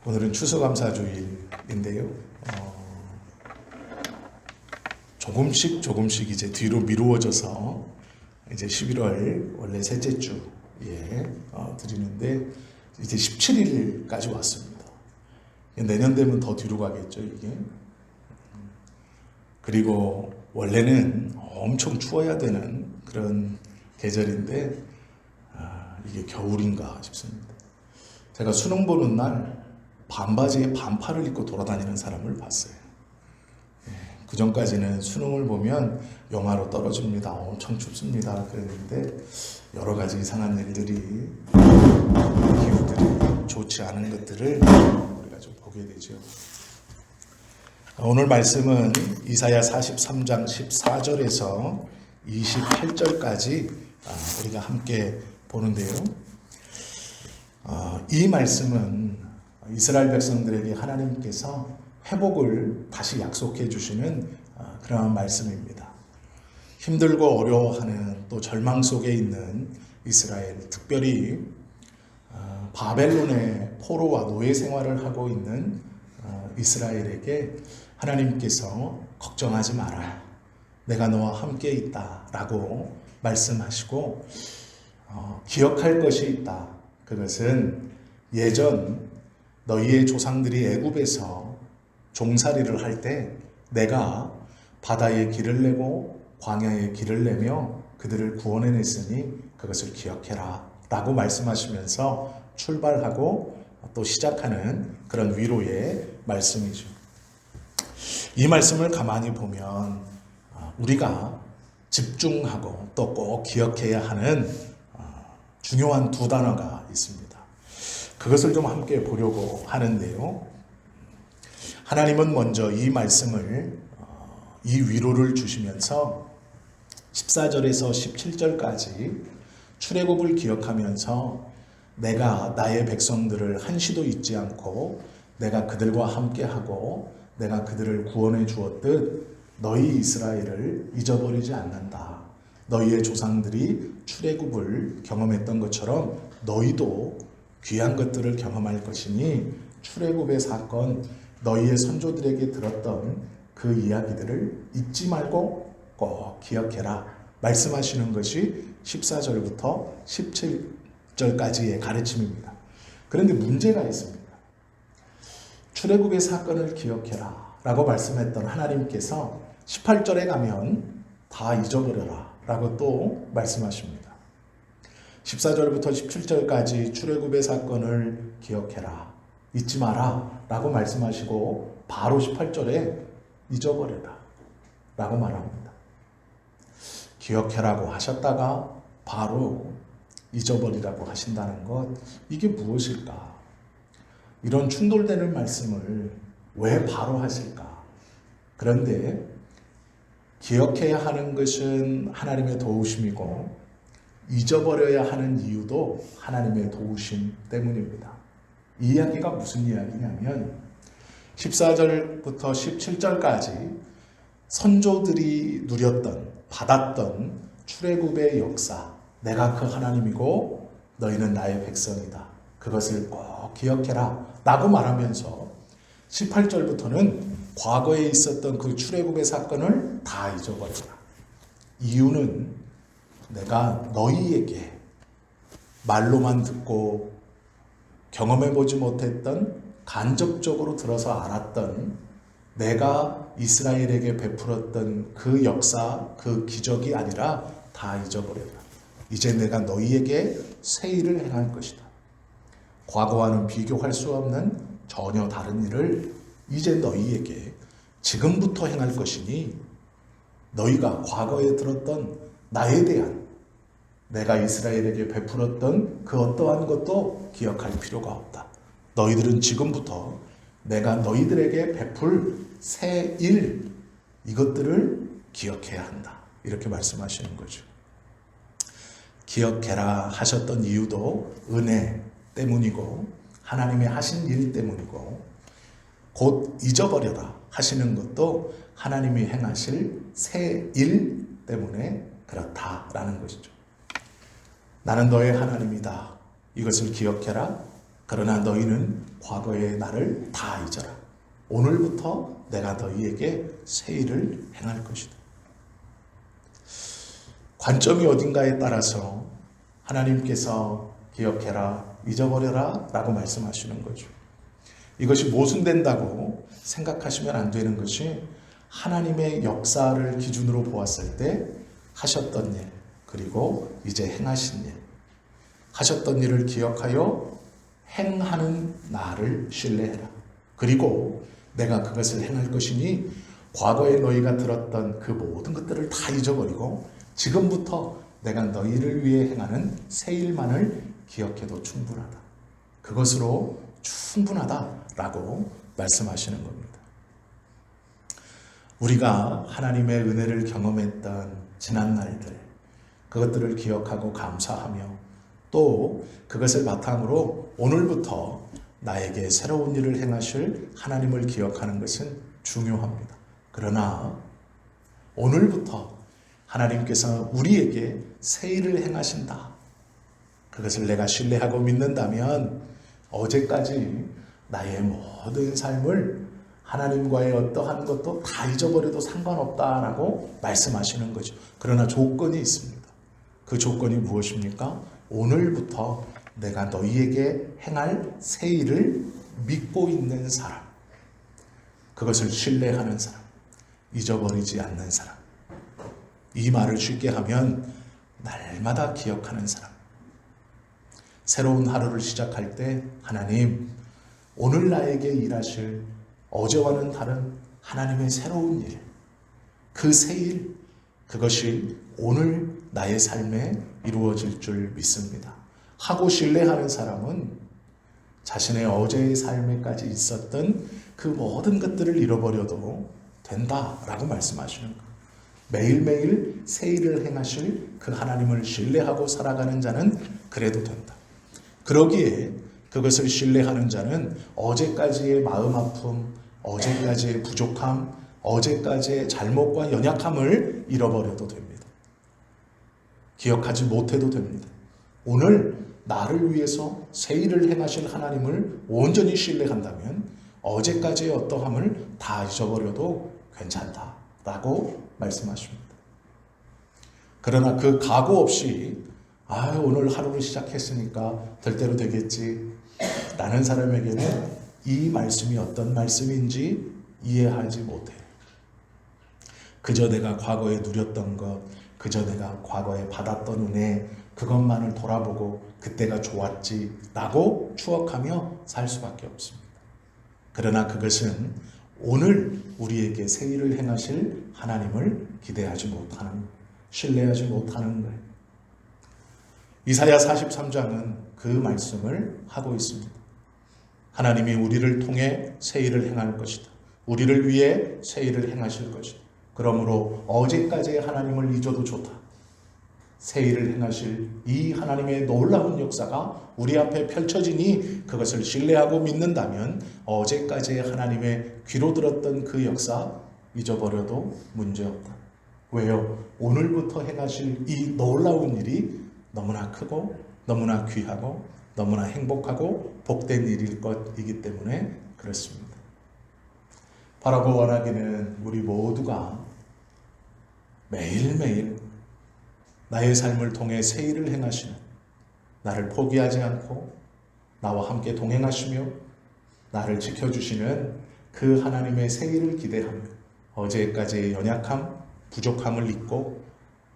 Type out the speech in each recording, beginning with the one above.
오늘은 추수감사주일인데요. 조금씩 이제 뒤로 미루어져서 이제 11월 원래 셋째 주에 드리는데 이제 17일까지 왔습니다. 내년 되면 더 뒤로 가겠죠, 이게. 그리고 원래는 엄청 추워야 되는 그런 계절인데 이게 겨울인가 싶습니다. 제가 수능 보는 날 반바지에 반팔을 입고 돌아다니는 사람을 봤어요. 그 전까지는 수능을 보면 영하로 떨어집니다. 엄청 춥습니다. 그랬는데 여러 가지 이상한 일들이, 기후들이 좋지 않은 것들을 우리가 좀 보게 되죠. 오늘 말씀은 이사야 43장 14절에서 28절까지 우리가 함께 보는데요. 이 말씀은 이스라엘 백성들에게 하나님께서 회복을 다시 약속해 주시는 그러한 말씀입니다. 힘들고 어려워하는 또 절망 속에 있는 이스라엘, 특별히 바벨론의 포로와 노예 생활을 하고 있는 이스라엘에게 하나님께서 걱정하지 마라, 내가 너와 함께 있다 라고 말씀하시고 기억할 것이 있다. 그것은 예전 너희의 조상들이 애굽에서 종살이를 할 때 내가 바다에 길을 내고 광야에 길을 내며 그들을 구원해냈으니 그것을 기억해라 라고 말씀하시면서 출발하고 또 시작하는 그런 위로의 말씀이죠. 이 말씀을 가만히 보면 우리가 집중하고 또 꼭 기억해야 하는 중요한 두 단어가 있습니다. 그것을 좀 함께 보려고 하는데요. 하나님은 먼저 이 말씀을, 이 위로를 주시면서 14절에서 17절까지 출애굽을 기억하면서 내가 나의 백성들을 한시도 잊지 않고 내가 그들과 함께하고 내가 그들을 구원해 주었듯 너희 이스라엘을 잊어버리지 않는다. 너희의 조상들이 출애굽을 경험했던 것처럼 너희도 귀한 것들을 경험할 것이니 출애굽의 사건, 너희의 선조들에게 들었던 그 이야기들을 잊지 말고 꼭 기억해라 말씀하시는 것이 14절부터 17절까지의 가르침입니다. 그런데 문제가 있습니다. 출애굽의 사건을 기억해라 라고 말씀했던 하나님께서 18절에 가면 다 잊어버려라 라고 또 말씀하십니다. 14절부터 17절까지 출애굽의 사건을 기억해라, 잊지 마라 라고 말씀하시고 바로 18절에 잊어버려라 라고 말합니다. 기억해라고 하셨다가 바로 잊어버리라고 하신다는 것, 이게 무엇일까? 이런 충돌되는 말씀을 왜 바로 하실까? 그런데 기억해야 하는 것은 하나님의 도우심이고 잊어버려야 하는 이유도 하나님의 도우심 때문입니다. 이 이야기가 무슨 이야기냐면 14절부터 17절까지 선조들이 누렸던, 받았던 출애굽의 역사, 내가 그 하나님이고 너희는 나의 백성이다, 그것을 꼭 기억해라 라고 말하면서 18절부터는 과거에 있었던 그 출애굽의 사건을 다 잊어버려라. 이유는 내가 너희에게 말로만 듣고 경험해보지 못했던, 간접적으로 들어서 알았던 내가 이스라엘에게 베풀었던 그 역사, 그 기적이 아니라 다 잊어버려라. 이제 내가 너희에게 새 일을 행할 것이다. 과거와는 비교할 수 없는 전혀 다른 일을 이제 너희에게 지금부터 행할 것이니 너희가 과거에 들었던 나에 대한, 내가 이스라엘에게 베풀었던 그 어떠한 것도 기억할 필요가 없다. 너희들은 지금부터 내가 너희들에게 베풀 새 일, 이것들을 기억해야 한다. 이렇게 말씀하시는 거죠. 기억해라 하셨던 이유도 은혜 때문이고 하나님의 하신 일 때문이고, 곧 잊어버려라 하시는 것도 하나님이 행하실 새 일 때문에 그렇다라는 것이죠. 나는 너의 하나님이다, 이것을 기억해라. 그러나 너희는 과거의 나를 다 잊어라. 오늘부터 내가 너희에게 새 일을 행할 것이다. 관점이 어딘가에 따라서 하나님께서 기억해라, 잊어버려라 라고 말씀하시는 거죠. 이것이 모순된다고 생각하시면 안 되는 것이 하나님의 역사를 기준으로 보았을 때 하셨던 일, 그리고 이제 행하신 일, 하셨던 일을 기억하여 행하는 나를 신뢰해라. 그리고 내가 그것을 행할 것이니 과거에 너희가 들었던 그 모든 것들을 다 잊어버리고 지금부터 내가 너희를 위해 행하는 새 일만을 기억해도 충분하다. 그것으로 충분하다라고 말씀하시는 겁니다. 우리가 하나님의 은혜를 경험했던 지난 날들, 그것들을 기억하고 감사하며 또 그것을 바탕으로 오늘부터 나에게 새로운 일을 행하실 하나님을 기억하는 것은 중요합니다. 그러나 오늘부터 하나님께서 우리에게 새 일을 행하신다. 그것을 내가 신뢰하고 믿는다면 어제까지 나의 모든 삶을 하나님과의 어떠한 것도 다 잊어버려도 상관없다라고 말씀하시는 거죠. 그러나 조건이 있습니다. 그 조건이 무엇입니까? 오늘부터 내가 너희에게 행할 새 일을 믿고 있는 사람, 그것을 신뢰하는 사람, 잊어버리지 않는 사람, 이 말을 쉽게 하면 날마다 기억하는 사람. 새로운 하루를 시작할 때 하나님, 오늘 나에게 일하실 어제와는 다른 하나님의 새로운 일, 그 새 일, 그것이 오늘 나의 삶에 이루어질 줄 믿습니다. 하고 신뢰하는 사람은 자신의 어제의 삶에까지 있었던 그 모든 것들을 잃어버려도 된다라고 말씀하시는 거예요. 매일매일 새 일을 행하실 그 하나님을 신뢰하고 살아가는 자는 그래도 된다. 그러기에 그것을 신뢰하는 자는 어제까지의 마음 아픔, 어제까지의 부족함, 어제까지의 잘못과 연약함을 잃어버려도 됩니다. 기억하지 못해도 됩니다. 오늘 나를 위해서 새 일을 행하실 하나님을 온전히 신뢰한다면 어제까지의 어떠함을 다 잊어버려도 괜찮다라고 말씀하십니다. 그러나 그 각오 없이 오늘 하루를 시작했으니까 될 대로 되겠지 라는 사람에게는 이 말씀이 어떤 말씀인지 이해하지 못해요. 그저 내가 과거에 누렸던 것, 그저 내가 과거에 받았던 은혜, 그것만을 돌아보고 그때가 좋았지 라고 추억하며 살 수밖에 없습니다. 그러나 그것은 오늘 우리에게 새 일을 행하실 하나님을 기대하지 못하는, 신뢰하지 못하는 거예요. 이사야 43장은 그 말씀을 하고 있습니다. 하나님이 우리를 통해 새 일을 행할 것이다. 우리를 위해 새 일을 행하실 것이다. 그러므로 어제까지의 하나님을 잊어도 좋다. 새 일을 행하실 이 하나님의 놀라운 역사가 우리 앞에 펼쳐지니 그것을 신뢰하고 믿는다면 어제까지의 하나님의 귀로 들었던 그 역사 잊어버려도 문제없다. 왜요? 오늘부터 행하실 이 놀라운 일이 너무나 크고 너무나 귀하고 너무나 행복하고 복된 일일 것이기 때문에 그렇습니다. 바라고 원하기는 우리 모두가 매일매일 나의 삶을 통해 새 일을 행하시는, 나를 포기하지 않고 나와 함께 동행하시며 나를 지켜주시는 그 하나님의 새 일을 기대하며 어제까지의 연약함, 부족함을 잊고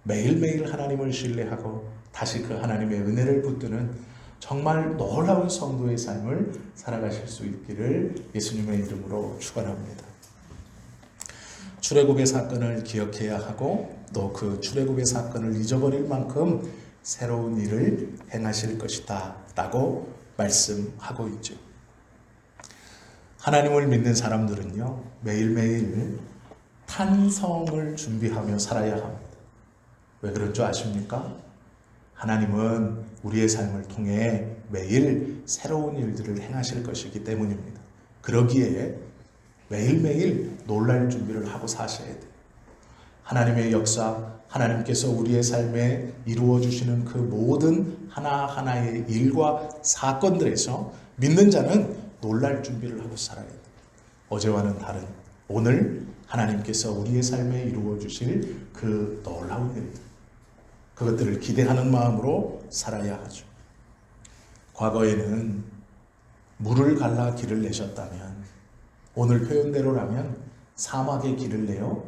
매일매일 하나님을 신뢰하고 다시 그 하나님의 은혜를 붙드는 정말 놀라운 성도의 삶을 살아가실 수 있기를 예수님의 이름으로 축원합니다. 출애굽의 사건을 기억해야 하고 또 그 출애굽의 사건을 잊어버릴 만큼 새로운 일을 행하실 것이다 라고 말씀하고 있죠. 하나님을 믿는 사람들은요, 매일매일 탄성을 준비하며 살아야 합니다. 왜 그런 줄 아십니까? 하나님은 우리의 삶을 통해 매일 새로운 일들을 행하실 것이기 때문입니다. 그러기에 매일매일 놀랄 준비를 하고 사셔야 돼요. 하나님의 역사, 하나님께서 우리의 삶에 이루어 주시는 그 모든 하나하나의 일과 사건들에서 믿는 자는 놀랄 준비를 하고 살아야 돼. 어제와는 다른 오늘 하나님께서 우리의 삶에 이루어 주실 그 놀라운 일들, 그것들을 기대하는 마음으로 살아야 하죠. 과거에는 물을 갈라 길을 내셨다면 오늘 표현대로라면 사막에 길을 내어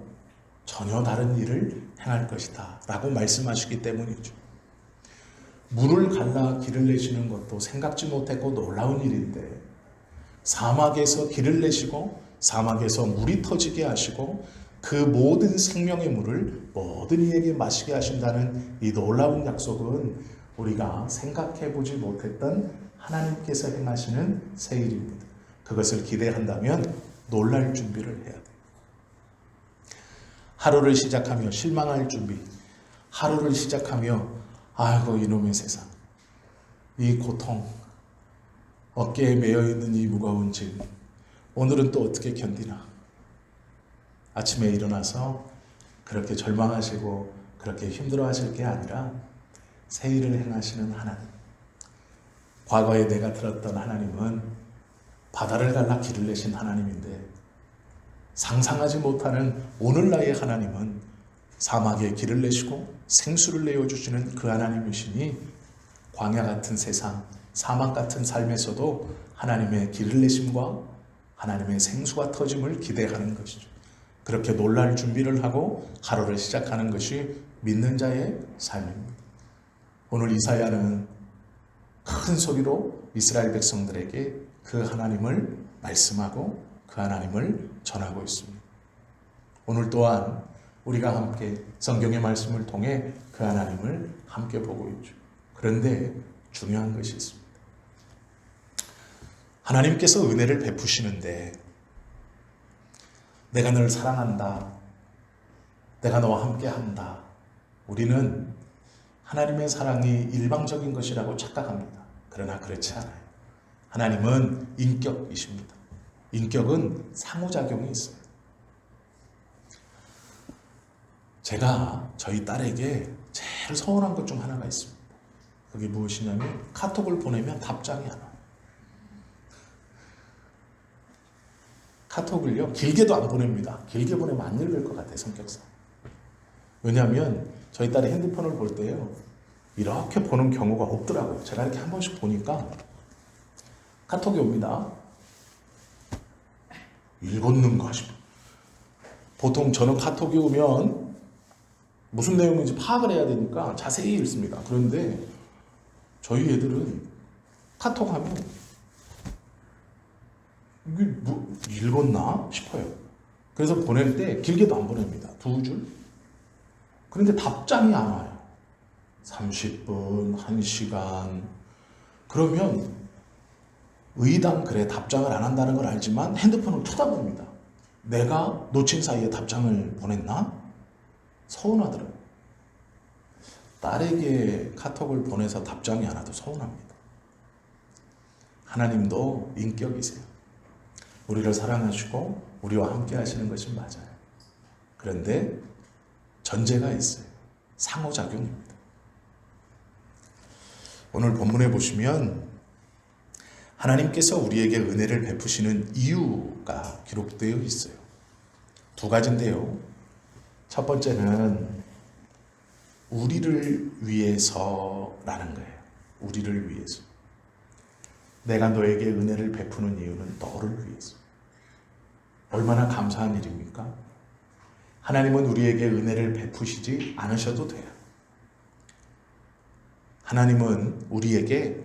전혀 다른 일을 행할 것이다 라고 말씀하시기 때문이죠. 물을 갈라 길을 내시는 것도 생각지 못했고 놀라운 일인데 사막에서 길을 내시고 사막에서 물이 터지게 하시고 그 모든 생명의 물을 모든 이에게 마시게 하신다는 이 놀라운 약속은 우리가 생각해보지 못했던 하나님께서 행하시는 새 일입니다. 그것을 기대한다면 놀랄 준비를 해야 돼요. 하루를 시작하며 실망할 준비, 하루를 시작하며 아이고 이놈의 세상, 이 고통, 어깨에 매여있는 이 무거운 짐, 오늘은 또 어떻게 견디나. 아침에 일어나서 그렇게 절망하시고 그렇게 힘들어하실 게 아니라 새 일을 행하시는 하나님, 과거에 내가 들었던 하나님은 바다를 갈라 길을 내신 하나님인데 상상하지 못하는 오늘날의 하나님은 사막에 길을 내시고 생수를 내어주시는 그 하나님이시니 광야 같은 세상, 사막 같은 삶에서도 하나님의 길을 내심과 하나님의 생수가 터짐을 기대하는 것이죠. 그렇게 놀랄 준비를 하고 하루를 시작하는 것이 믿는 자의 삶입니다. 오늘 이사야는 큰 소리로 이스라엘 백성들에게 그 하나님을 말씀하고 그 하나님을 전하고 있습니다. 오늘 또한 우리가 함께 성경의 말씀을 통해 그 하나님을 함께 보고 있죠. 그런데 중요한 것이 있습니다. 하나님께서 은혜를 베푸시는데 내가 널 사랑한다, 내가 너와 함께 한다, 우리는 하나님의 사랑이 일방적인 것이라고 착각합니다. 그러나 그렇지 않아요. 하나님은 인격이십니다. 인격은 상호작용이 있어요. 제가 저희 딸에게 제일 서운한 것 중 하나가 있습니다. 그게 무엇이냐면 카톡을 보내면 답장이 안 와요. 카톡을요 길게도 안 보냅니다. 길게 보내면 안 읽을 것 같아요, 성격상. 왜냐하면 저희 딸이 핸드폰을 볼 때요 이렇게 보는 경우가 없더라고요. 제가 이렇게 한 번씩 보니까 카톡이 옵니다. 읽었는가 싶어요. 보통 저는 카톡이 오면 무슨 내용인지 파악을 해야 되니까 자세히 읽습니다. 그런데 저희 애들은 카톡 하면 이게 뭐 읽었나 싶어요. 그래서 보낼 때 길게도 안 보냅니다. 2줄. 그런데 답장이 안 와요. 30분, 1시간. 그러면 의당 그래 답장을 안 한다는 걸 알지만 핸드폰을 쳐다봅니다. 내가 놓친 사이에 답장을 보냈나? 서운하더라고요. 딸에게 카톡을 보내서 답장이 안 와도 서운합니다. 하나님도 인격이세요. 우리를 사랑하시고 우리와 함께 하시는 것이 맞아요. 그런데 전제가 있어요. 상호작용입니다. 오늘 본문에 보시면 하나님께서 우리에게 은혜를 베푸시는 이유가 기록되어 있어요. 2가지인데요. 첫 번째는 우리를 위해서라는 거예요. 우리를 위해서. 내가 너에게 은혜를 베푸는 이유는 너를 위해서. 얼마나 감사한 일입니까? 하나님은 우리에게 은혜를 베푸시지 않으셔도 돼요. 하나님은 우리에게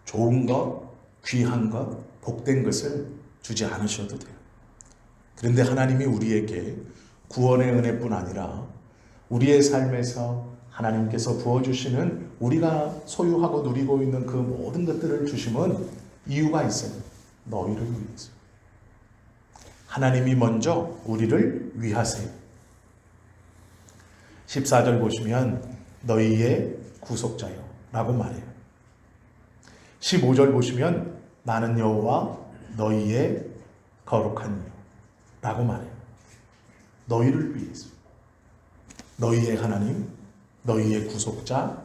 좋은 것, 귀한 것, 복된 것을 주지 않으셔도 돼요. 그런데 하나님이 우리에게 구원의 은혜뿐 아니라 우리의 삶에서 하나님께서 부어주시는 우리가 소유하고 누리고 있는 그 모든 것들을 주심은 이유가 있어요. 너희를 위해서. 하나님이 먼저 우리를 위하세요. 14절 보시면 너희의 구속자요 라고 말해요. 15절 보시면 나는 여호와 너희의 거룩한 여 라고 말해요. 너희를 위해서. 너희의 하나님, 너희의 구속자,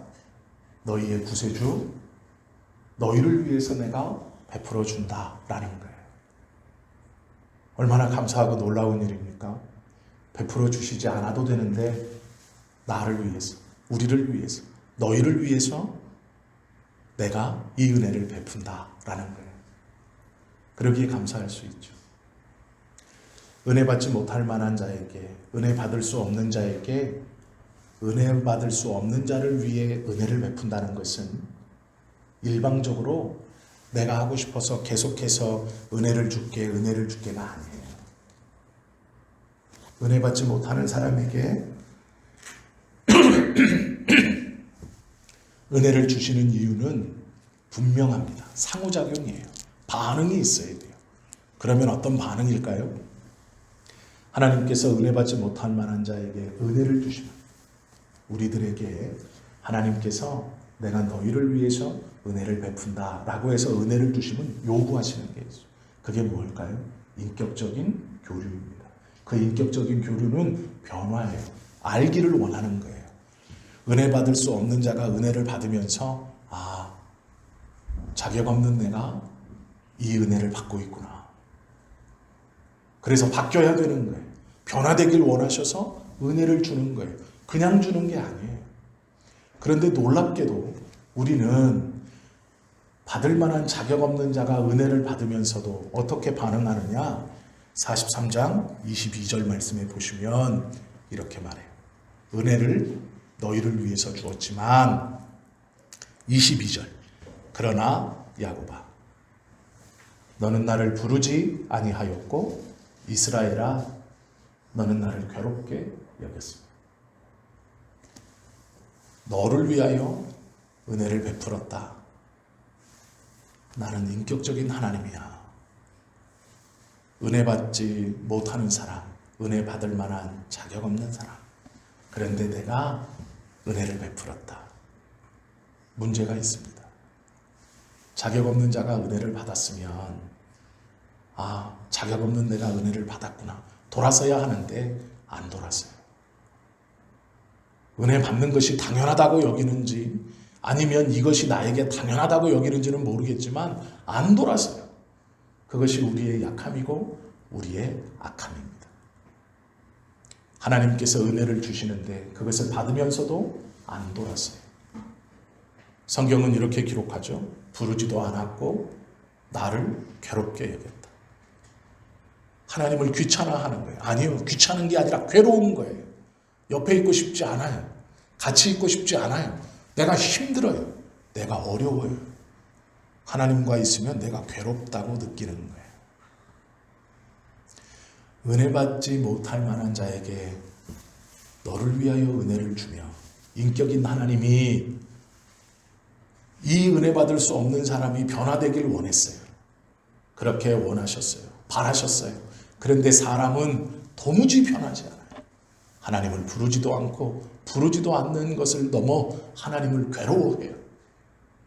너희의 구세주, 너희를 위해서 내가 베풀어 준다라는 거예요. 얼마나 감사하고 놀라운 일입니까? 베풀어 주시지 않아도 되는데 나를 위해서, 우리를 위해서, 너희를 위해서 내가 이 은혜를 베푼다라는 거예요. 그러기에 감사할 수 있죠. 은혜 받지 못할 만한 자에게, 은혜 받을 수 없는 자에게 은혜 받을 수 없는 자를 위해 은혜를 베푼다는 것은 일방적으로 내가 하고 싶어서 계속해서 은혜를 주게가 아니에요. 은혜 받지 못하는 사람에게 은혜를 주시는 이유는 분명합니다. 상호작용이에요. 반응이 있어야 돼요. 그러면 어떤 반응일까요? 하나님께서 은혜 받지 못할 만한 자에게 은혜를 주시면 우리들에게 하나님께서 내가 너희를 위해서 은혜를 베푼다 라고 해서 은혜를 주시면 요구하시는 게 있어요. 그게 뭘까요? 인격적인 교류입니다. 그 인격적인 교류는 변화예요. 알기를 원하는 거예요. 은혜 받을 수 없는 자가 은혜를 받으면서 자격 없는 내가 이 은혜를 받고 있구나. 그래서 바뀌어야 되는 거예요. 변화되길 원하셔서 은혜를 주는 거예요. 그냥 주는 게 아니에요. 그런데 놀랍게도 우리는 받을 만한 자격 없는 자가 은혜를 받으면서도 어떻게 반응하느냐? 43장 22절 말씀에 보시면 이렇게 말해요. 은혜를 너희를 위해서 주었지만 22절 그러나 야곱아 너는 나를 부르지 아니하였고 이스라엘아 너는 나를 괴롭게 여겼습니다. 너를 위하여 은혜를 베풀었다. 나는 인격적인 하나님이야. 은혜 받지 못하는 사람, 은혜 받을 만한 자격 없는 사람. 그런데 내가 은혜를 베풀었다. 문제가 있습니다. 자격 없는 자가 은혜를 받았으면 자격 없는 내가 은혜를 받았구나. 돌아서야 하는데 안 돌았어요. 은혜 받는 것이 당연하다고 여기는지 아니면 이것이 나에게 당연하다고 여기는지는 모르겠지만 안 돌았어요. 그것이 우리의 약함이고 우리의 악함입니다. 하나님께서 은혜를 주시는데 그것을 받으면서도 안 돌았어요. 성경은 이렇게 기록하죠. 부르지도 않았고 나를 괴롭게 여겼다. 하나님을 귀찮아하는 거예요. 아니요. 귀찮은 게 아니라 괴로운 거예요. 옆에 있고 싶지 않아요. 같이 있고 싶지 않아요. 내가 힘들어요. 내가 어려워요. 하나님과 있으면 내가 괴롭다고 느끼는 거예요. 은혜 받지 못할 만한 자에게 너를 위하여 은혜를 주며 인격인 하나님이 이 은혜 받을 수 없는 사람이 변화되길 원했어요. 그렇게 원하셨어요. 바라셨어요. 그런데 사람은 도무지 변하지 않아요. 하나님을 부르지도 않고 부르지도 않는 것을 넘어 하나님을 괴로워해요.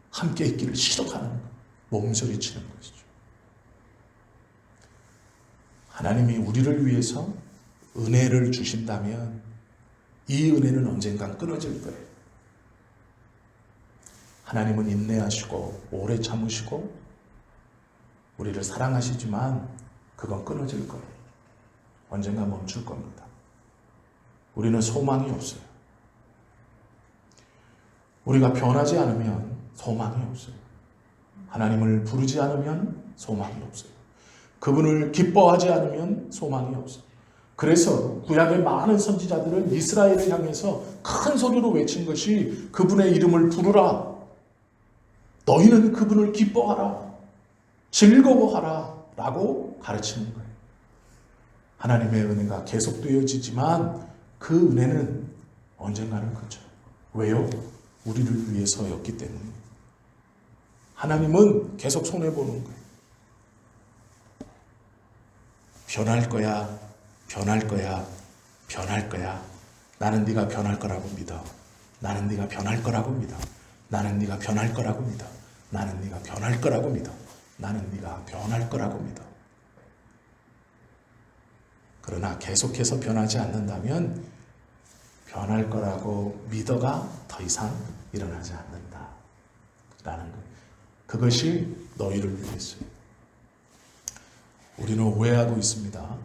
함께 있기를 싫어하는 거. 몸소리치는 것이죠. 하나님이 우리를 위해서 은혜를 주신다면 이 은혜는 언젠간 끊어질 거예요. 하나님은 인내하시고 오래 참으시고 우리를 사랑하시지만 그건 끊어질 거예요. 언젠가 멈출 겁니다. 우리는 소망이 없어요. 우리가 변하지 않으면 소망이 없어요. 하나님을 부르지 않으면 소망이 없어요. 그분을 기뻐하지 않으면 소망이 없어요. 그래서 구약의 많은 선지자들은 이스라엘을 향해서 큰 소리로 외친 것이 그분의 이름을 부르라. 너희는 그분을 기뻐하라. 즐거워하라. 라고 가르치는 거예요. 하나님의 은혜가 계속되어지지만 그 은혜는 언젠가는 그쳐요. 왜요? 우리를 위해서였기 때문에. 하나님은 계속 손해보는 거예요. 변할 거야, 변할 거야, 변할 거야. 나는 네가 변할 거라고 믿어. 나는 네가 변할 거라고 믿어. 나는 네가 변할 거라고 믿어. 나는 네가 변할 거라고 믿어. 나는 네가 변할 거라고 믿어. 그러나 계속해서 변하지 않는다면 변할 거라고 믿어가 더 이상 일어나지 않는다. 라는 거예요. 그것이 너희를 위해서예요. 우리는 오해하고 있습니다.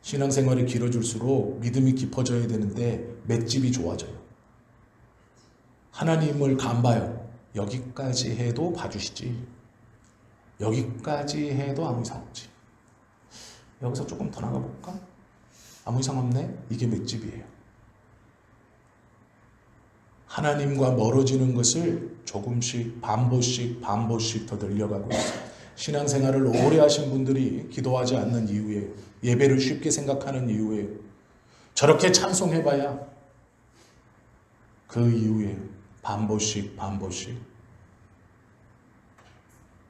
신앙생활이 길어질수록 믿음이 깊어져야 되는데 맷집이 좋아져요. 하나님을 간봐요. 여기까지 해도 봐주시지. 여기까지 해도 아무 이상 없지. 여기서 조금 더 나가볼까? 아무 이상 없네? 이게 맷집이에요. 하나님과 멀어지는 것을 조금씩 반복씩 더 늘려가고 있어요. 신앙생활을 오래 하신 분들이 기도하지 않는 이유에, 예배를 쉽게 생각하는 이유에, 저렇게 찬송해봐야 그 이후에 반복씩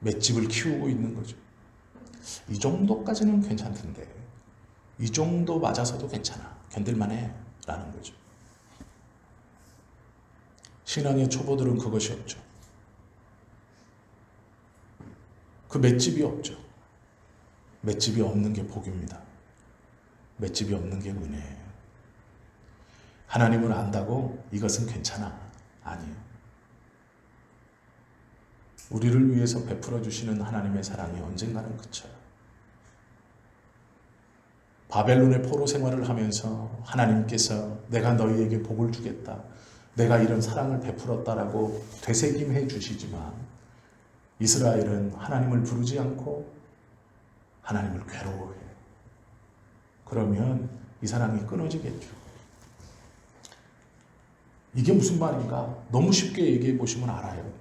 맷집을 키우고 있는 거죠. 이 정도까지는 괜찮던데, 이 정도 맞아서도 괜찮아, 견딜만해 라는 거죠. 신앙의 초보들은 그것이 없죠. 그 맷집이 없죠. 맷집이 없는 게 복입니다. 맷집이 없는 게 은혜예요. 하나님을 안다고 이것은 괜찮아. 아니에요. 우리를 위해서 베풀어 주시는 하나님의 사랑이 언젠가는 그쳐요. 바벨론의 포로 생활을 하면서 하나님께서 내가 너희에게 복을 주겠다, 내가 이런 사랑을 베풀었다라고 되새김해 주시지만 이스라엘은 하나님을 부르지 않고 하나님을 괴로워해요. 그러면 이 사랑이 끊어지겠죠. 이게 무슨 말인가? 너무 쉽게 얘기해 보시면 알아요.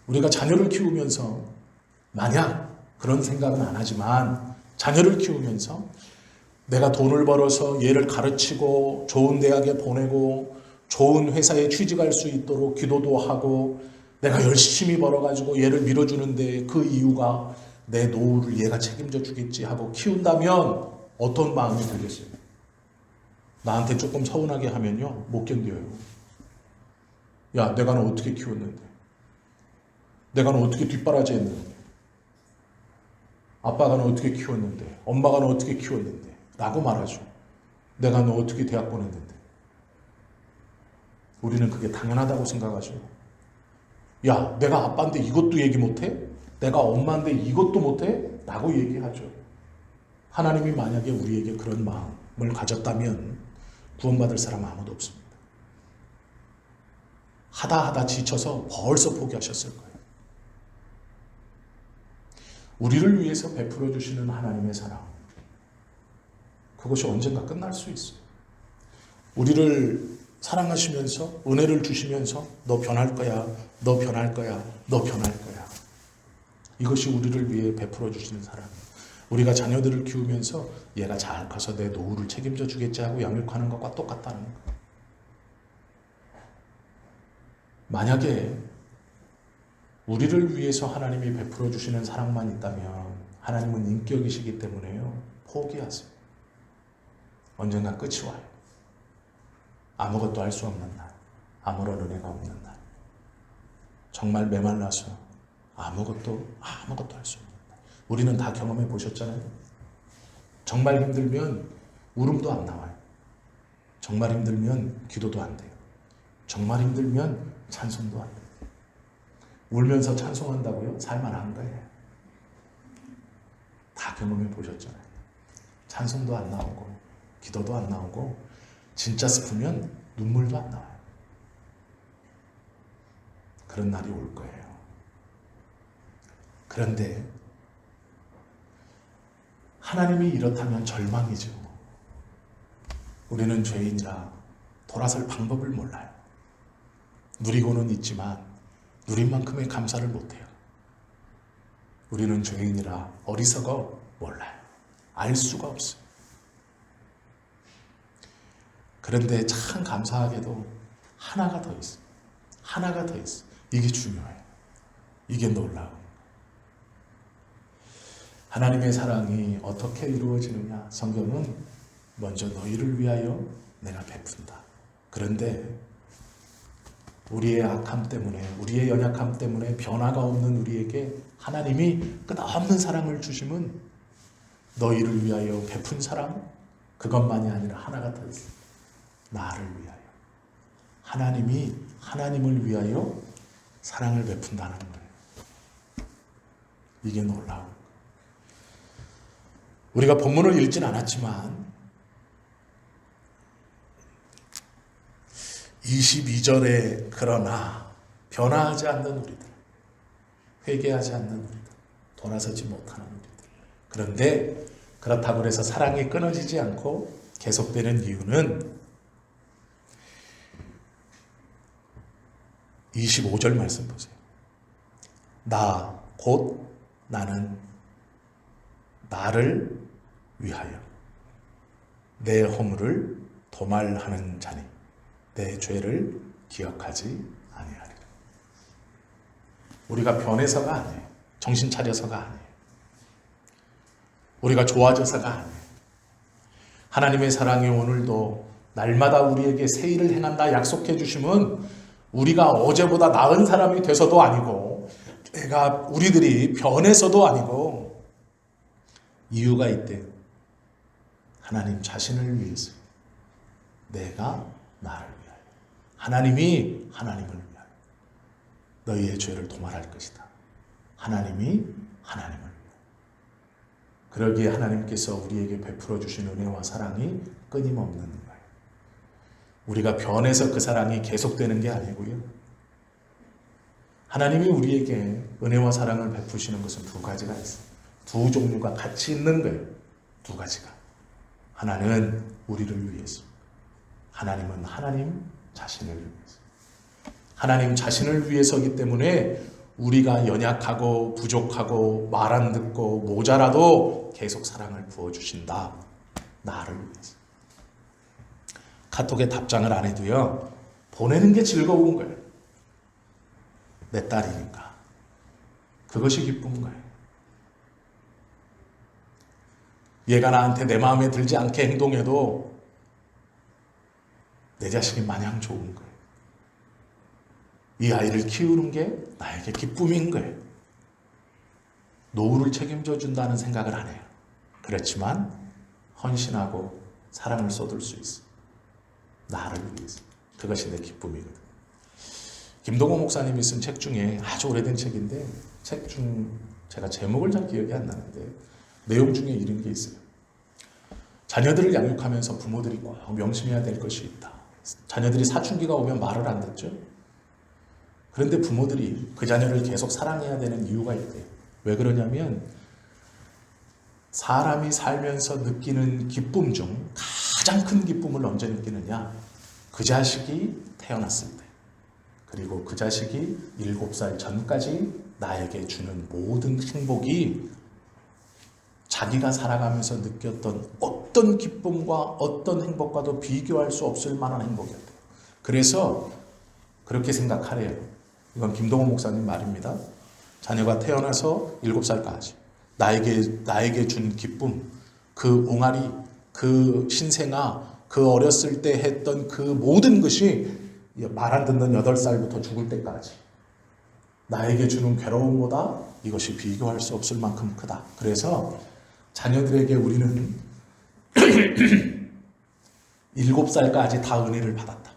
우리가 자녀를 키우면서 만약 그런 생각은 안 하지만 자녀를 키우면서 내가 돈을 벌어서 얘를 가르치고 좋은 대학에 보내고 좋은 회사에 취직할 수 있도록 기도도 하고 내가 열심히 벌어가지고 얘를 밀어주는데 그 이유가 내 노후를 얘가 책임져 주겠지 하고 키운다면 어떤 마음이 들겠어요? 나한테 조금 서운하게 하면요, 못 견뎌요. 야, 내가 너 어떻게 키웠는데? 내가 너 어떻게 뒷바라지 했는데? 아빠가 너 어떻게 키웠는데? 엄마가 너 어떻게 키웠는데? 라고 말하죠. 내가 너 어떻게 대학 보냈는데? 우리는 그게 당연하다고 생각하죠. 야, 내가 아빠인데 이것도 얘기 못해? 내가 엄마인데 이것도 못해? 라고 얘기하죠. 하나님이 만약에 우리에게 그런 마음을 가졌다면 구원받을 사람 아무도 없습니다. 하다 지쳐서 벌써 포기하셨을 거예요. 우리를 위해서 베풀어 주시는 하나님의 사랑, 그것이 언젠가 끝날 수 있어요. 우리를 사랑하시면서 은혜를 주시면서 너 변할 거야, 너 변할 거야, 너 변할 거야. 이것이 우리를 위해 베풀어 주시는 사랑. 우리가 자녀들을 키우면서 얘가 잘 커서 내 노후를 책임져 주겠지 하고 양육하는 것과 똑같다는 거. 만약에 우리를 위해서 하나님이 베풀어 주시는 사랑만 있다면 하나님은 인격이시기 때문에요, 포기하세요. 언젠가 끝이 와요. 아무것도 할 수 없는 날, 아무런 은혜가 없는 날, 정말 메말라서 아무것도 할 수 없는 날. 우리는 다 경험해 보셨잖아요. 정말 힘들면 울음도 안 나와요. 정말 힘들면 기도도 안 돼요. 정말 힘들면 찬송도 안 돼요. 울면서 찬송한다고요? 살만한 거예요. 다 경험해 보셨잖아요. 찬송도 안 나오고 기도도 안 나오고 진짜 슬프면 눈물도 안 나와요. 그런 날이 올 거예요. 그런데 하나님이 이렇다면 절망이죠. 우리는 죄인이라 돌아설 방법을 몰라요. 누리고는 있지만 누린 만큼의 감사를 못해요. 우리는 죄인이라 어리석어 몰라요. 알 수가 없어요. 그런데 참 감사하게도 하나가 더 있어요. 하나가 더 있어요. 이게 중요해요. 이게 놀라워요. 하나님의 사랑이 어떻게 이루어지느냐? 성경은 먼저 너희를 위하여 내가 베푼다. 그런데 우리의 악함 때문에, 우리의 연약함 때문에 변화가 없는 우리에게 하나님이 끝없는 사랑을 주심은 너희를 위하여 베푼 사랑, 그것만이 아니라 하나가 더 있어요. 나를 위하여. 하나님이 하나님을 위하여 사랑을 베푼다는 거예요. 이게 놀라운. 우리가 본문을 읽진 않았지만 22절에 그러나 변화하지 않는 우리들, 회개하지 않는 우리들, 돌아서지 못하는 우리들. 그런데 그렇다고 해서 사랑이 끊어지지 않고 계속되는 이유는 25절 말씀 보세요. 나 곧 나는 나를 위하여 내 허물을 도말하는 자니 내 죄를 기억하지 아니하리라. 우리가 변해서가 아니에요. 정신 차려서가 아니에요. 우리가 좋아져서가 아니에요. 하나님의 사랑이 오늘도 날마다 우리에게 새 일을 행한다 약속해 주심은 우리가 어제보다 나은 사람이 돼서도 아니고 우리들이 변해서도 아니고 이유가 있대요. 하나님 자신을 위해서. 내가 나를 위하여. 하나님이 하나님을 위하여. 너희의 죄를 도말할 것이다. 하나님이 하나님을 위하여. 그러기에 하나님께서 우리에게 베풀어 주신 은혜와 사랑이 끊임없는 거예요. 우리가 변해서 그 사랑이 계속되는 게 아니고요. 하나님이 우리에게 은혜와 사랑을 베푸시는 것은 두 가지가 있어요. 두 종류가 같이 있는 거예요. 두 가지가. 하나는 우리를 위해서. 하나님은 하나님 자신을 위해서. 하나님 자신을 위해서이기 때문에 우리가 연약하고 부족하고 말 안 듣고 모자라도 계속 사랑을 부어주신다. 나를 위해서. 카톡에 답장을 안 해도요. 보내는 게 즐거운 거예요. 내 딸이니까. 그것이 기쁜 거예요. 얘가 나한테 내 마음에 들지 않게 행동해도 내 자식이 마냥 좋은 거예요. 이 아이를 키우는 게 나에게 기쁨인 거예요. 노후를 책임져 준다는 생각을 안 해요. 그렇지만 헌신하고 사랑을 쏟을 수 있어. 나를 위해서. 그것이 내 기쁨이거든. 김동호 목사님이 쓴 책 중에 아주 오래된 책인데 책 중 제가 제목을 잘 기억이 안 나는데 내용 중에 이런 게 있어요. 자녀들을 양육하면서 부모들이 꼭 명심해야 될 것이 있다. 자녀들이 사춘기가 오면 말을 안 듣죠. 그런데 부모들이 그 자녀를 계속 사랑해야 되는 이유가 있대요. 왜 그러냐면 사람이 살면서 느끼는 기쁨 중 가장 큰 기쁨을 언제 느끼느냐? 그 자식이 태어났을 때. 그리고 그 자식이 7살 전까지 나에게 주는 모든 행복이 자기가 살아가면서 느꼈던 어떤 기쁨과 어떤 행복과도 비교할 수 없을 만한 행복이었대요. 그래서 그렇게 생각하래요. 이건 김동호 목사님 말입니다. 자녀가 태어나서 7살까지 나에게 준 기쁨, 그 옹알이, 그 신생아, 그 어렸을 때 했던 그 모든 것이 말 안 듣는 8살부터 죽을 때까지 나에게 주는 괴로움보다 이것이 비교할 수 없을 만큼 크다. 그래서 자녀들에게 우리는 7살까지 다 은혜를 받았다.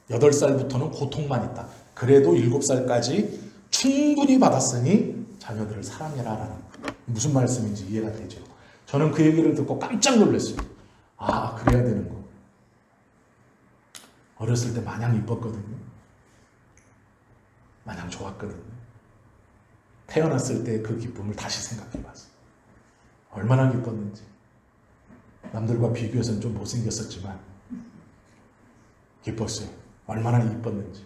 8살부터는 고통만 있다. 그래도 7살까지 충분히 받았으니 자녀들을 사랑해라라는 무슨 말씀인지 이해가 되죠. 저는 그 얘기를 듣고 깜짝 놀랐어요. 아, 그래야 되는 거. 어렸을 때 마냥 이뻤거든요. 마냥 좋았거든요. 태어났을 때 그 기쁨을 다시 생각해봤어요. 얼마나 기뻤는지. 남들과 비교해서는 좀 못생겼었지만 기뻤어요. 얼마나 이뻤는지.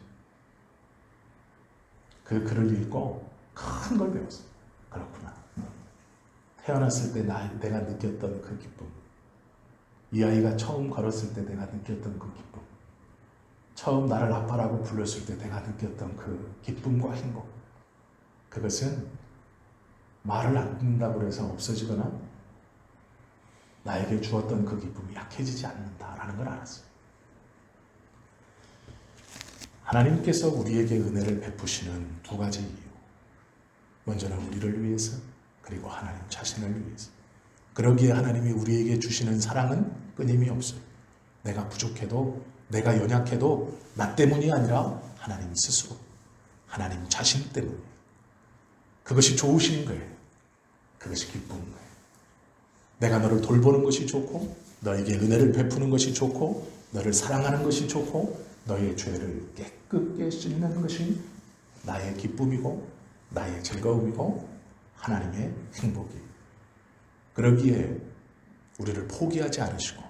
그 글을 읽고 큰 걸 배웠어요. 그렇구나. 태어났을 때 내가 느꼈던 그 기쁨. 이 아이가 처음 걸었을 때 내가 느꼈던 그 기쁨. 처음 나를 아빠라고 불렀을 때 내가 느꼈던 그 기쁨과 행복. 그것은 말을 안 듣는다고 해서 없어지거나 나에게 주었던 그 기쁨이 약해지지 않는다라는 걸 알았어요. 하나님께서 우리에게 은혜를 베푸시는 두 가지 이유. 먼저는 우리를 위해서, 그리고 하나님 자신을 위해서. 그러기에 하나님이 우리에게 주시는 사랑은 끊임이 없어요. 내가 부족해도, 내가 연약해도 나 때문이 아니라 하나님 스스로. 하나님 자신 때문에. 그것이 좋으신 거예요. 그것이 기쁜 거예요. 내가 너를 돌보는 것이 좋고, 너에게 은혜를 베푸는 것이 좋고, 너를 사랑하는 것이 좋고, 너의 죄를 깨끗게 씻는 것이 나의 기쁨이고 나의 즐거움이고 하나님의 행복이에요. 그러기에 우리를 포기하지 않으시고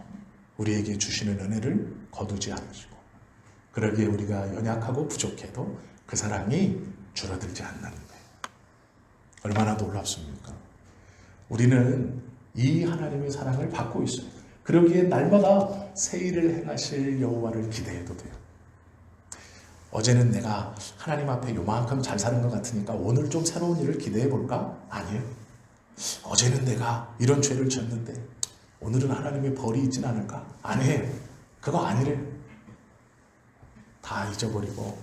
우리에게 주시는 은혜를 거두지 않으시고, 그러기에 우리가 연약하고 부족해도 그 사랑이 줄어들지 않는 거예요. 얼마나 놀랍습니까? 우리는 이 하나님의 사랑을 받고 있어요. 그러기에 날마다 새 일을 행하실 여호와를 기대해도 돼요. 어제는 내가 하나님 앞에 요만큼 잘 사는 것 같으니까 오늘 좀 새로운 일을 기대해 볼까? 아니에요. 어제는 내가 이런 죄를 졌는데 오늘은 하나님의 벌이 있진 않을까? 아니에요. 그거 아니래요. 다 잊어버리고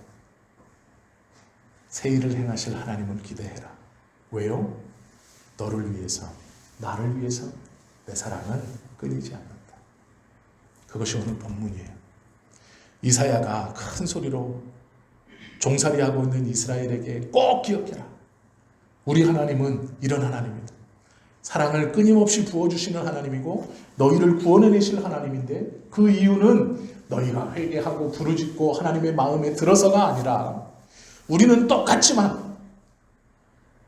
새 일을 행하실 하나님을 기대해라. 왜요? 너를 위해서, 나를 위해서 내 사랑은 끊이지 않는다. 그것이 오늘 본문이에요. 이사야가 큰 소리로 종살이하고 있는 이스라엘에게 꼭 기억해라. 우리 하나님은 이런 하나님이다. 사랑을 끊임없이 부어주시는 하나님이고 너희를 구원해내실 하나님인데, 그 이유는 너희가 회개하고 부르짖고 하나님의 마음에 들어서가 아니라 우리는 똑같지만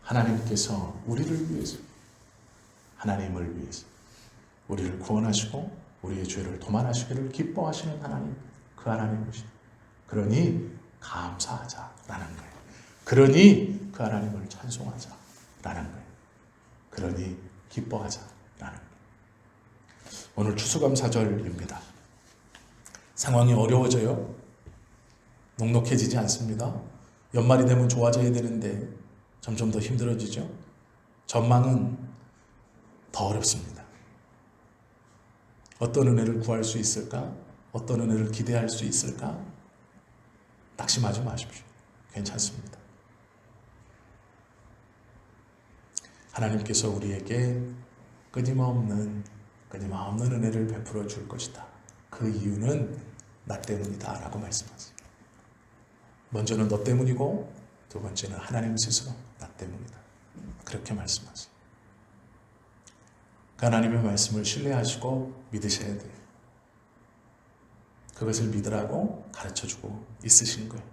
하나님께서 우리를 위해서, 하나님을 위해서 우리를 구원하시고 우리의 죄를 도만하시기를 기뻐하시는 하나님, 그 하나님이시다. 그러니 감사하자라는 거예요. 그러니 그 하나님을 찬송하자라는 거예요. 그러니 기뻐하자라는 거예요. 오늘 추수감사절입니다. 상황이 어려워져요. 녹록해지지 않습니다. 연말이 되면 좋아져야 되는데 점점 더 힘들어지죠. 전망은 더 어렵습니다. 어떤 은혜를 구할 수 있을까? 어떤 은혜를 기대할 수 있을까? 낙심하지 마십시오. 괜찮습니다. 하나님께서 우리에게 끊임없는 은혜를 베풀어 줄 것이다. 그 이유는 나 때문이다 라고 말씀하세요. 먼저는 너 때문이고 두 번째는 하나님 스스로 나 때문이다. 그렇게 말씀하세요. 그 하나님의 말씀을 신뢰하시고 믿으셔야 돼요. 그것을 믿으라고 가르쳐주고 있으신 거예요.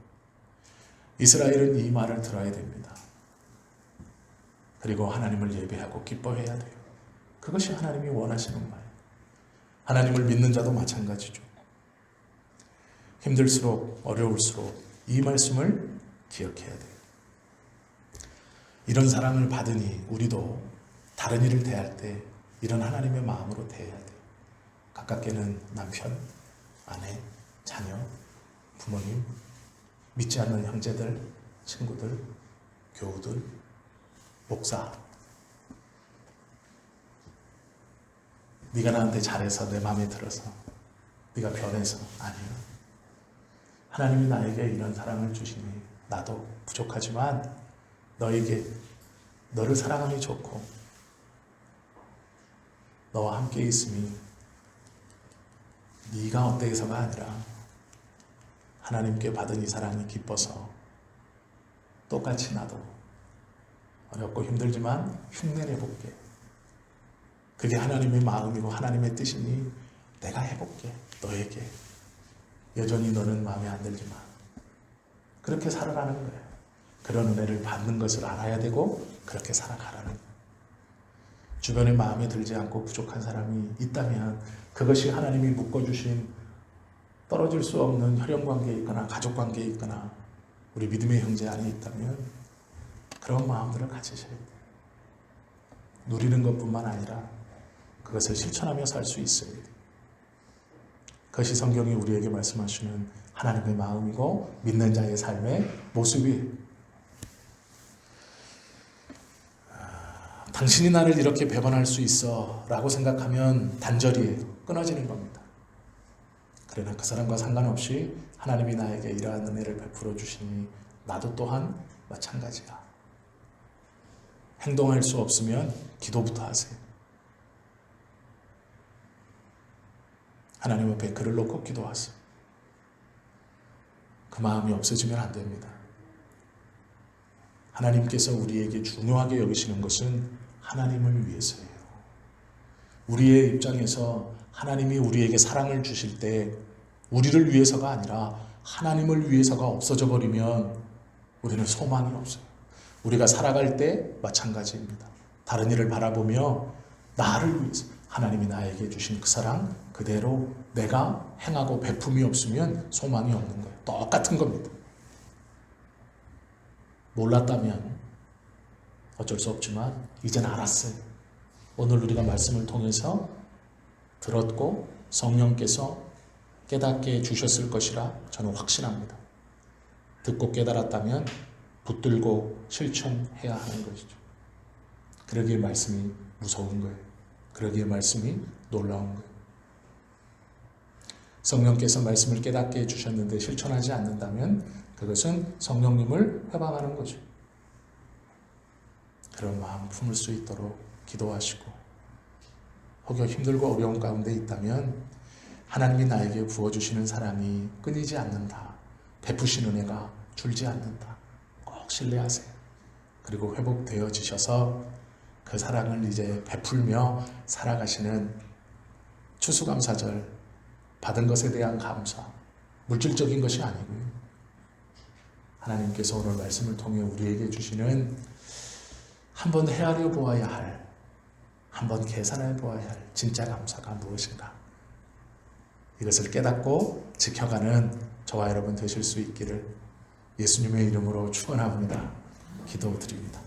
이스라엘은 이 말을 들어야 됩니다. 그리고 하나님을 예배하고 기뻐해야 돼요. 그것이 하나님이 원하시는 말. 하나님을 믿는 자도 마찬가지죠. 힘들수록 어려울수록 이 말씀을 기억해야 돼요. 이런 사랑을 받으니 우리도 다른 일을 대할 때 이런 하나님의 마음으로 대해야 돼요. 가깝게는 남편, 아내, 자녀, 부모님, 믿지 않는 형제들, 친구들, 교우들, 목사. 네가 나한테 잘해서 내 마음에 들어서, 네가 변해서. 아니에요. 하나님이 나에게 이런 사랑을 주시니 나도 부족하지만 너를 사랑함이 좋고 너와 함께 있음이 네가 어때서가 아니라 하나님께 받은 이 사랑이 기뻐서 똑같이 나도 어렵고 힘들지만 흉내내볼게. 그게 하나님의 마음이고 하나님의 뜻이니 내가 해볼게. 너에게. 여전히 너는 마음에 안 들지만 그렇게 살아가는 거예요. 그런 은혜를 받는 것을 알아야 되고 그렇게 살아가라는 거예요. 주변에 마음에 들지 않고 부족한 사람이 있다면 그것이 하나님이 묶어주신 떨어질 수 없는 혈연관계에 있거나 가족관계에 있거나 우리 믿음의 형제 안에 있다면 그런 마음들을 가지셔야 돼요. 누리는 것뿐만 아니라 그것을 실천하며 살 수 있어야 돼요. 그것이 성경이 우리에게 말씀하시는 하나님의 마음이고 믿는 자의 삶의 모습이에요. 당신이 나를 이렇게 배반할 수 있어 라고 생각하면 단절이에요. 끊어지는 겁니다. 그러나 그 사람과 상관없이 하나님이 나에게 이러한 은혜를 베풀어 주시니 나도 또한 마찬가지야. 행동할 수 없으면 기도부터 하세요. 하나님 앞에 글을 놓고 기도하세요. 그 마음이 없어지면 안 됩니다. 하나님께서 우리에게 중요하게 여기시는 것은 하나님을 위해서예요. 우리의 입장에서 하나님이 우리에게 사랑을 주실 때 우리를 위해서가 아니라 하나님을 위해서가 없어져 버리면 우리는 소망이 없어요. 우리가 살아갈 때 마찬가지입니다. 다른 일을 바라보며 나를 위해서 하나님이 나에게 주신 그 사랑 그대로 내가 행하고 베품이 없으면 소망이 없는 거예요. 똑같은 겁니다. 몰랐다면 어쩔 수 없지만 이제는 알았어요. 오늘 우리가 말씀을 통해서 들었고 성령께서 깨닫게 해주셨을 것이라 저는 확신합니다. 듣고 깨달았다면 붙들고 실천해야 하는 것이죠. 그러기에 말씀이 무서운 거예요. 그러기에 말씀이 놀라운 거예요. 성령께서 말씀을 깨닫게 해주셨는데 실천하지 않는다면 그것은 성령님을 회방하는 거죠. 그런 마음 품을 수 있도록 기도하시고 혹여 힘들고 어려운 가운데 있다면 하나님이 나에게 부어주시는 사랑이 끊이지 않는다. 베푸신 은혜가 줄지 않는다. 꼭 신뢰하세요. 그리고 회복되어지셔서 그 사랑을 이제 베풀며 살아가시는 추수감사절 받은 것에 대한 감사, 물질적인 것이 아니고요. 하나님께서 오늘 말씀을 통해 우리에게 주시는 한번 헤아려 보아야 할, 한번 계산해 보아야 할 진짜 감사가 무엇인가. 이것을 깨닫고 지켜가는 저와 여러분 되실 수 있기를 예수님의 이름으로 축원합니다. 기도드립니다.